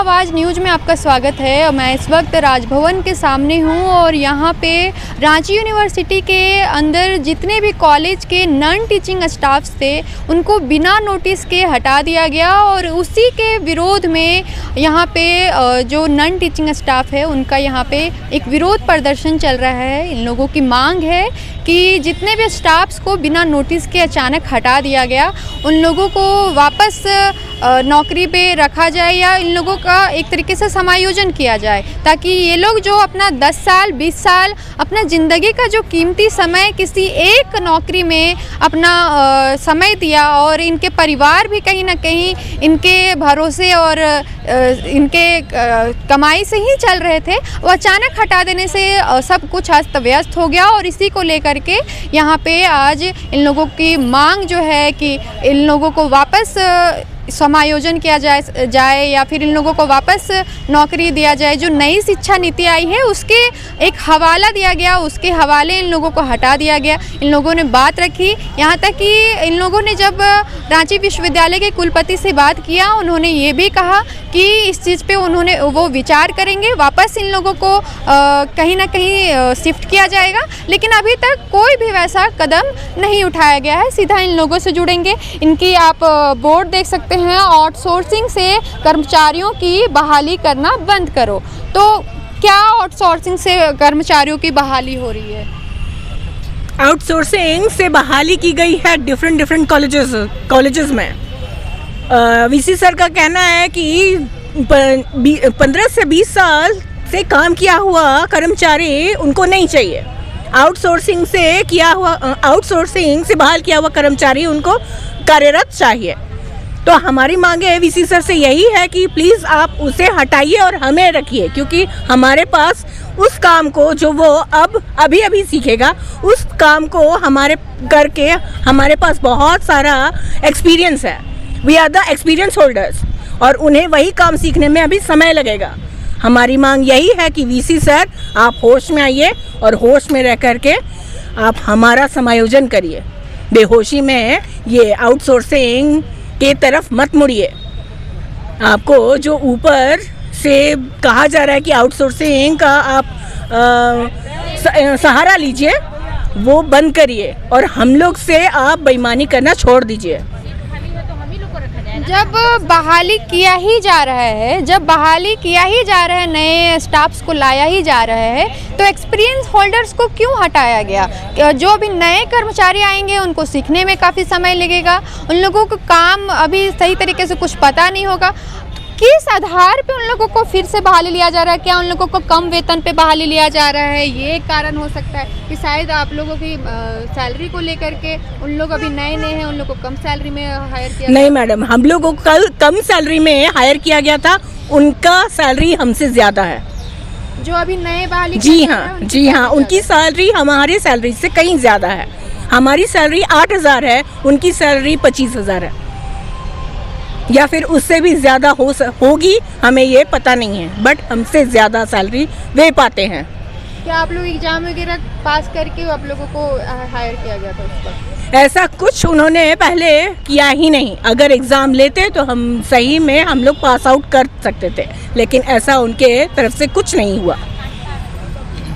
आवाज़ न्यूज़ में आपका स्वागत है। मैं इस वक्त राजभवन के सामने हूँ और यहाँ पे रांची यूनिवर्सिटी के अंदर जितने भी कॉलेज के नॉन टीचिंग स्टाफ्स थे उनको बिना नोटिस के हटा दिया गया और उसी के विरोध में यहाँ पे जो नॉन टीचिंग स्टाफ है उनका यहाँ पे एक विरोध प्रदर्शन चल रहा है। इन लोगों की मांग है कि जितने भी स्टाफ्स को बिना नोटिस के अचानक हटा दिया गया उन लोगों को वापस नौकरी पे रखा जाए या इन लोगों का एक तरीके से समायोजन किया जाए, ताकि ये लोग जो अपना 10 साल 20 साल अपना ज़िंदगी का जो कीमती समय किसी एक नौकरी में अपना समय दिया और इनके परिवार भी कहीं ना कहीं इनके भरोसे और इनके कमाई से ही चल रहे थे, वो अचानक हटा देने से सब कुछ अस्त व्यस्त हो गया। और इसी को लेकर के यहाँ पे आज इन लोगों की मांग जो है कि इन लोगों को वापस समायोजन किया जाए या फिर इन लोगों को वापस नौकरी दिया जाए। जो नई शिक्षा नीति आई है उसके एक हवाला दिया गया, उसके हवाले इन लोगों को हटा दिया गया। इन लोगों ने बात रखी, यहाँ तक कि इन लोगों ने जब रांची विश्वविद्यालय के कुलपति से बात किया उन्होंने ये भी कहा कि इस चीज़ पे वो विचार करेंगे, वापस इन लोगों को कहीं ना कहीं शिफ्ट किया जाएगा। लेकिन अभी तक कोई भी वैसा कदम नहीं उठाया गया है। सीधा इन लोगों से जुड़ेंगे। इनकी आप बोर्ड देख सकते हैं, आउटसोर्सिंग से कर्मचारियों की बहाली करना बंद करो। तो क्या आउटसोर्सिंग से कर्मचारियों की बहाली हो रही है? आउटसोर्सिंग से बहाली की गई है डिफरेंट कॉलेजेस में। वीसी सर का कहना है कि 15 से 20 साल से काम किया हुआ कर्मचारी उनको नहीं चाहिए। आउटसोर्सिंग से बहाल किया हुआ कर्मचारी उनको कार्यरत चाहिए। तो हमारी मांगे वीसी सर से यही है कि प्लीज़ आप उसे हटाइए और हमें रखिए, क्योंकि हमारे पास उस काम को जो वो अभी सीखेगा उस काम को हमारे पास बहुत सारा एक्सपीरियंस है। We are the experience holders और उन्हें वही काम सीखने में अभी समय लगेगा। हमारी मांग यही है कि वीसी सर आप होश में आइए और होश में रह करके आप हमारा समायोजन करिए। बेहोशी में ये आउटसोर्सिंग के तरफ मत मुड़िए। आपको जो ऊपर से कहा जा रहा है कि आउटसोर्सिंग का आप सहारा लीजिए, वो बंद करिए और हम लोग से आप बेईमानी करना छोड़ दीजिए। जब बहाली किया ही जा रहा है, नए स्टाफ्स को लाया ही जा रहा है, तो एक्सपीरियंस होल्डर्स को क्यों हटाया गया? जो भी नए कर्मचारी आएंगे उनको सीखने में काफ़ी समय लगेगा, उन लोगों को काम अभी सही तरीके से कुछ पता नहीं होगा। किस आधार पे उन लोगों को फिर से बहाली लिया जा रहा है? क्या उन लोगों को कम वेतन पे बहाली लिया जा रहा है? ये एक कारण हो सकता है कि शायद आप लोगों की सैलरी को लेकर के उन लोग अभी नए हैं, उन लोगों को कम सैलरी में हायर किया। नहीं मैडम, हम लोगों को कल कम सैलरी में हायर किया गया था, उनका सैलरी हमसे ज़्यादा है। जो अभी नए बहाली जी हाँ, उनकी सैलरी हमारी सैलरी से कहीं ज़्यादा है। हमारी सैलरी 8,000 है, उनकी सैलरी 25,000 है या फिर उससे भी ज़्यादा होगी, हमें ये पता नहीं है, बट हमसे ज़्यादा सैलरी वे पाते हैं। क्या आप लोग एग्जाम वगैरह पास करके आप लोगों को हायर किया गया था उस पर? ऐसा कुछ उन्होंने पहले किया ही नहीं। अगर एग्ज़ाम लेते तो हम लोग पास आउट कर सकते थे, लेकिन ऐसा उनके तरफ से कुछ नहीं हुआ।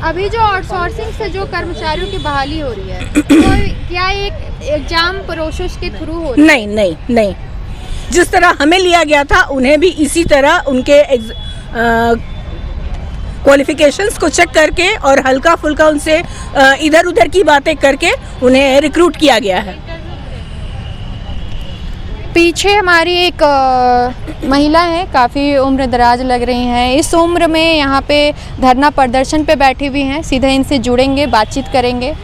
अभी जो आउटसोर्सिंग से जो कर्मचारियों की बहाली हो रही है तो क्या एक एग्जाम प्रोसेस के थ्रू हो रही है? नहीं, जिस तरह हमें लिया गया था उन्हें भी इसी तरह उनके क्वालिफिकेशंस को चेक करके और हल्का फुल्का उनसे इधर उधर की बातें करके उन्हें रिक्रूट किया गया है। पीछे हमारी एक महिला है, काफ़ी उम्र दराज लग रही हैं। इस उम्र में यहाँ पे धरना प्रदर्शन पे बैठी हुई हैं। सीधे इनसे जुड़ेंगे, बातचीत करेंगे।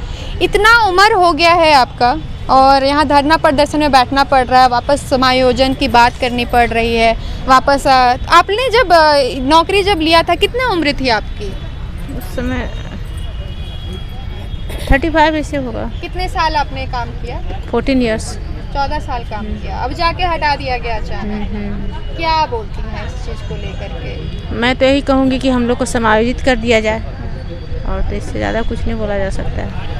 इतना उम्र हो गया है आपका और यहाँ धरना प्रदर्शन में बैठना पड़ रहा है, वापस समायोजन की बात करनी पड़ रही है। वापस आपने जब नौकरी लिया था कितना उम्र थी आपकी? उस समय 35 ऐसे होगा। कितने साल आपने काम किया? 14 ईयर्स। 14 साल काम किया, अब जाके हटा दिया गया अचानक। क्या बोलती हैं इस चीज़ को लेकर के? मैं तो यही कहूँगी कि हम लोग को समायोजित कर दिया जाए, और तो इससे ज़्यादा कुछ नहीं बोला जा सकता है।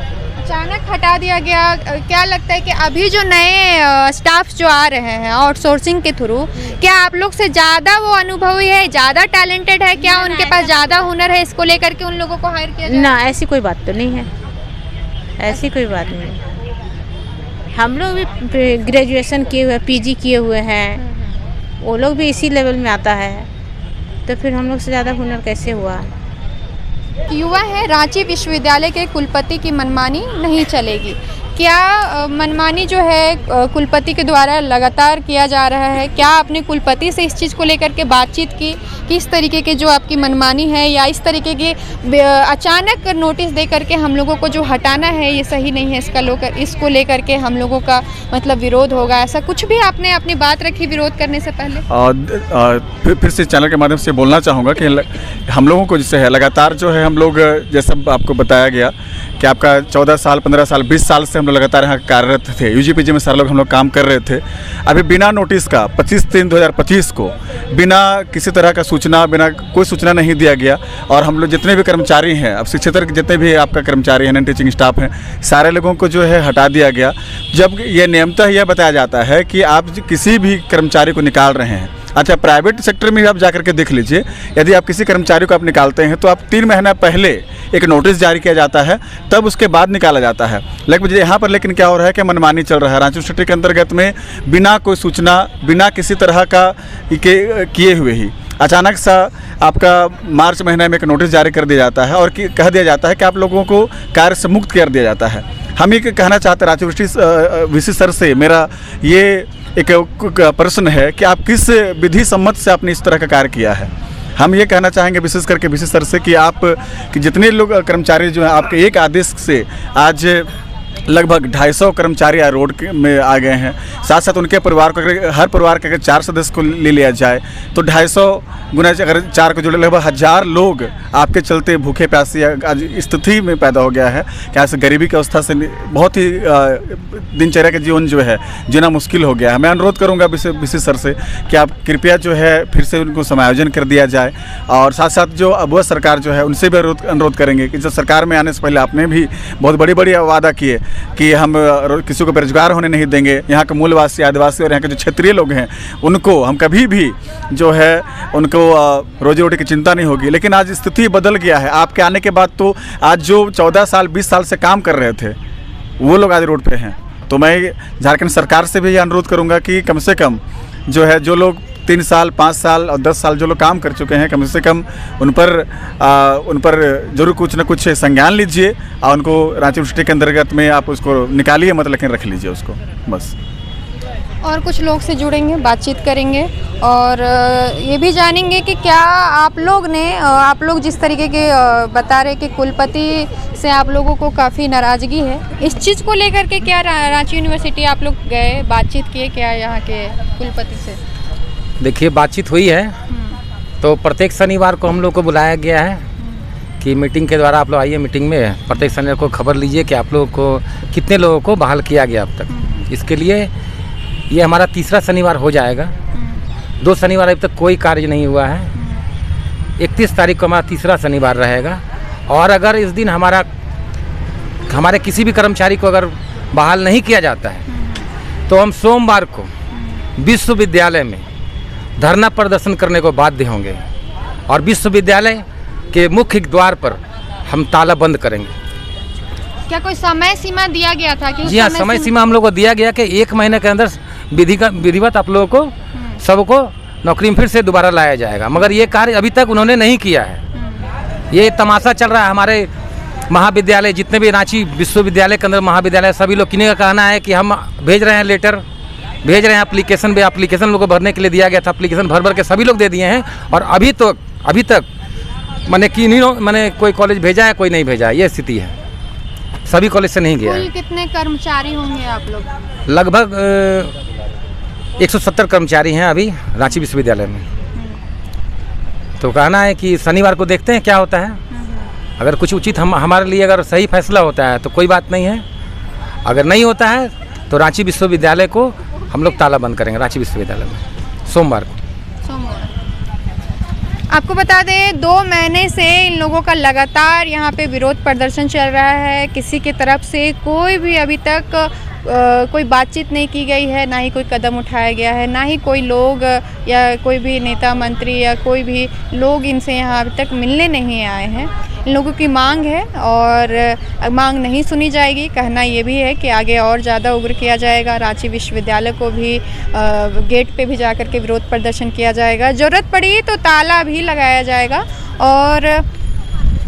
अचानक हटा दिया गया, क्या लगता है कि अभी जो नए स्टाफ जो आ रहे हैं आउटसोर्सिंग के थ्रू, क्या आप लोग से ज़्यादा वो अनुभवी है, ज़्यादा टैलेंटेड है, क्या उनके पास ज़्यादा हुनर है, इसको लेकर के उन लोगों को हायर किया जाए? ना, ऐसी कोई बात तो नहीं है, ऐसी कोई बात नहीं है। हम लोग भी ग्रेजुएशन किए हुए, पीजी किए हुए हैं, वो लोग भी इसी लेवल में आता है, तो फिर हम लोग से ज़्यादा हुनर कैसे हुआ? युवा है, रांची विश्वविद्यालय के कुलपति की मनमानी नहीं चलेगी। क्या मनमानी जो है कुलपति के द्वारा लगातार किया जा रहा है? क्या आपने कुलपति से इस चीज़ को लेकर के बातचीत की कि इस तरीके के जो आपकी मनमानी है या इस तरीके के अचानक नोटिस दे करके हम लोगों को जो हटाना है ये सही नहीं है, इसको लेकर के हम लोगों का मतलब विरोध होगा, ऐसा कुछ भी आपने अपनी बात रखी विरोध करने से पहले? फिर से चैनल के माध्यम से बोलना चाहूँगा कि हम लोगों को जैसे है लगातार जो है हम लोग जैसा आपको बताया गया कि आपका 14 साल 15 साल 20 साल से हम लोग लगातार यहाँ कार्यरत थे, यूजीपीजी में सारे लोग हम लोग काम कर रहे थे। अभी बिना नोटिस का 25/3/2025 को बिना किसी तरह का सूचना, बिना कोई सूचना नहीं दिया गया और हम लोग जितने भी कर्मचारी हैं, अब शिक्षक के जितने भी आपका कर्मचारी हैं, नॉन टीचिंग स्टाफ हैं, सारे लोगों को जो है हटा दिया गया। जब ये नियमतः यह बताया जाता है कि आप किसी भी कर्मचारी को निकाल रहे हैं, अच्छा प्राइवेट सेक्टर में भी आप जाकर के देख लीजिए, यदि आप किसी कर्मचारी को आप निकालते हैं तो आप 3 महीना पहले एक नोटिस जारी किया जाता है, तब उसके बाद निकाला जाता है। लेकिन यहाँ पर लेकिन क्या हो रहा है कि मनमानी चल रहा है। रांची यूनिवर्सिटी के अंतर्गत में बिना कोई सूचना, बिना किसी तरह का किए हुए ही अचानक सा आपका मार्च महीने में एक नोटिस जारी कर दिया जाता है और कह दिया जाता है कि आप लोगों को कार्य से मुक्त कर दिया जाता है। हम ये कहना चाहते हैं रांची यूनिवर्सिटी वीसी सर से, मेरा ये एक प्रश्न है कि आप किस विधि सम्मत से आपने इस तरह का कार्य किया है। हम ये कहना चाहेंगे विशेष करके वीसी सर से कि आप कि जितने लोग कर्मचारी जो हैं आपके एक आदेश से आज लगभग 250 कर्मचारी रोड में आ गए हैं, साथ साथ उनके परिवार को हर परिवार के अगर 4 सदस्य को ले लिया जाए तो 250 गुना अगर 4 को जोड़े लगभग 1000 लोग आपके चलते भूखे प्यासे आज स्थिति में पैदा हो गया है कि आज गरीबी की अवस्था से बहुत ही दिनचर्या के जीवन जो है जीना मुश्किल हो गया है। मैं अनुरोध करूँगा विशेष सर से कि आप कृपया जो है फिर से उनको समायोजन कर दिया जाए और साथ साथ जो अब सरकार जो है उनसे भी अनुरोध करेंगे कि जो सरकार में आने से पहले आपने भी बहुत बड़ी वादा किए कि हम किसी को बेरोजगार होने नहीं देंगे, यहाँ के मूलवासी आदिवासी और यहाँ के जो क्षेत्रीय लोग हैं उनको हम कभी भी जो है उनको रोजी रोटी की चिंता नहीं होगी। लेकिन आज स्थिति बदल गया है। आपके आने के बाद तो आज जो 14 साल 20 साल से काम कर रहे थे वो लोग आज रोड पे हैं। तो मैं झारखंड सरकार से भी ये अनुरोध करूँगा कि कम से कम जो है जो लोग 3 साल 5 साल और 10 साल जो लोग काम कर चुके हैं कम से कम उन पर जरूर कुछ ना कुछ संज्ञान लीजिए और उनको रांची यूनिवर्सिटी के अंतर्गत में आप उसको निकालिए, मतलब लेकिन रख लीजिए उसको बस। और कुछ लोग से जुड़ेंगे, बातचीत करेंगे और ये भी जानेंगे कि क्या आप लोग जिस तरीके के बता रहे कि कुलपति से आप लोगों को काफ़ी नाराज़गी है, इस चीज़ को लेकर के क्या रांची यूनिवर्सिटी आप लोग गए, बातचीत किए क्या यहाँ के कुलपति से? देखिए बातचीत हुई है, तो प्रत्येक शनिवार को हम लोग को बुलाया गया है कि मीटिंग के द्वारा आप लोग आइए मीटिंग में, प्रत्येक शनिवार को खबर लीजिए कि आप लोगों को कितने लोगों को बहाल किया गया अब तक। इसके लिए ये हमारा 3रा शनिवार हो जाएगा। 2 शनिवार अभी तक कोई कार्य नहीं हुआ है। 31 तारीख को हमारा 3रा शनिवार रहेगा और अगर इस दिन हमारे किसी भी कर्मचारी को अगर बहाल नहीं किया जाता है तो हम सोमवार को विश्वविद्यालय में धरना प्रदर्शन करने को बाध्य होंगे और विश्वविद्यालय के मुख्य द्वार पर हम ताला बंद करेंगे। क्या कोई समय सीमा दिया गया था? जी हाँ, समय सीमा हम लोग को दिया गया कि 1 महीने के अंदर विधिवत आप लोगों को सबको नौकरी में फिर से दोबारा लाया जाएगा, मगर ये कार्य अभी तक उन्होंने नहीं किया है। ये तमाशा चल रहा है। हमारे महाविद्यालय जितने भी रांची विश्वविद्यालय के अंदर महाविद्यालय सभी लोग किन्हीं का कहना है कि हम भेज रहे हैं लेटर, भेज रहे हैं एप्लीकेशन भी, एप्लीकेशन लोगों को भरने के लिए दिया गया था, एप्लीकेशन भर के सभी लोग दे दिए हैं और अभी तक मैंने कोई कॉलेज भेजा है कोई नहीं भेजा है, ये स्थिति है। सभी कॉलेज से नहीं गया है। कितने कर्मचारी होंगे आप लोग? लगभग 170 कर्मचारी हैं अभी रांची विश्वविद्यालय में। तो कहना है कि शनिवार को देखते हैं क्या होता है। अगर कुछ उचित हमारे लिए अगर सही फैसला होता है तो कोई बात नहीं है, अगर नहीं होता है तो रांची विश्वविद्यालय को हम लोग ताला बंद करेंगे। रांची विश्वविद्यालय में सोमवार को। आपको बता दें 2 महीने से इन लोगों का लगातार यहाँ पे विरोध प्रदर्शन चल रहा है। किसी की तरफ से कोई भी अभी तक कोई बातचीत नहीं की गई है, ना ही कोई कदम उठाया गया है, ना ही कोई लोग या कोई भी नेता मंत्री या कोई भी लोग इनसे यहाँ अभी तक मिलने नहीं आए हैं। इन लोगों की मांग है और मांग नहीं सुनी जाएगी। कहना ये भी है कि आगे और ज़्यादा उग्र किया जाएगा। रांची विश्वविद्यालय को भी गेट पे भी जाकर के विरोध प्रदर्शन किया जाएगा। ज़रूरत पड़ी तो ताला भी लगाया जाएगा। और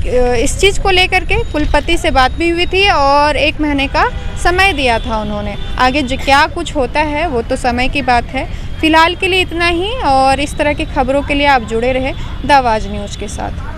इस चीज़ को लेकर के कुलपति से बात भी हुई थी और 1 महीने का समय दिया था उन्होंने। आगे जो क्या कुछ होता है वो तो समय की बात है। फ़िलहाल के लिए इतना ही और इस तरह की खबरों के लिए आप जुड़े रहे द आवाज़ न्यूज़ के साथ।